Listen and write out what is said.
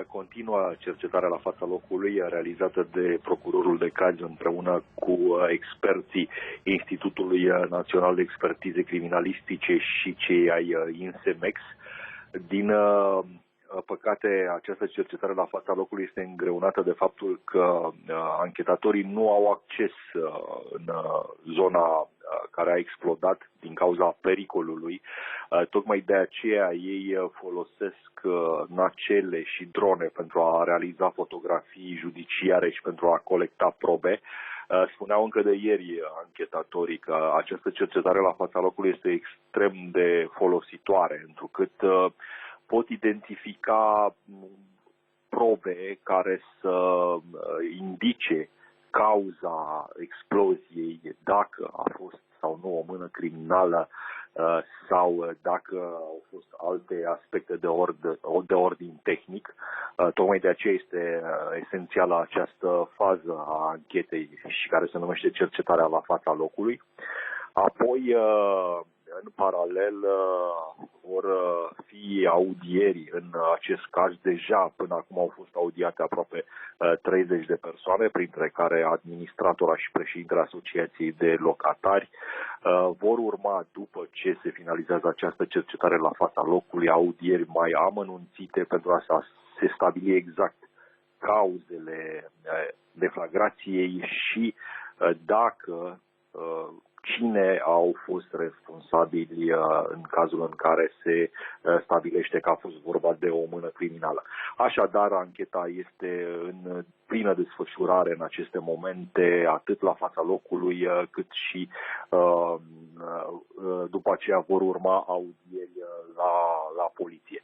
continuă cercetarea la fața locului realizată de procurorul de caz împreună cu experții Institutului Național de Expertize Criminalistice și cei ai INSEMEX. Din păcate, această cercetare la fața locului este îngreunată de faptul că anchetatorii nu au acces în zona care a explodat din cauza pericolului. Tocmai de aceea ei folosesc nacele și drone pentru a realiza fotografii judiciare și pentru a colecta probe. Spuneau încă de ieri anchetatorii că această cercetare la fața locului este extrem de folositoare, întrucât pot identifica probe care să indice cauza exploziei, dacă a fost sau nu o mână criminală sau dacă au fost alte aspecte de ordin tehnic. Tocmai de aceea este esențială această fază a anchetei și care se numește cercetarea la fața locului. Apoi, în paralel, vor fi audieri în acest caz. Deja până acum au fost audiate aproape 30 de persoane, printre care administratora și președintele Asociației de Locatari. Vor urma, după ce se finalizează această cercetare la fața locului, audieri mai amănunțite pentru a se stabili exact cauzele deflagrației și dacă cine au fost responsabili în cazul în care se stabilește că a fost vorba de o mână criminală. Așadar, ancheta este în plină desfășurare în aceste momente, atât la fața locului, cât și după aceea vor urma audieri la poliție.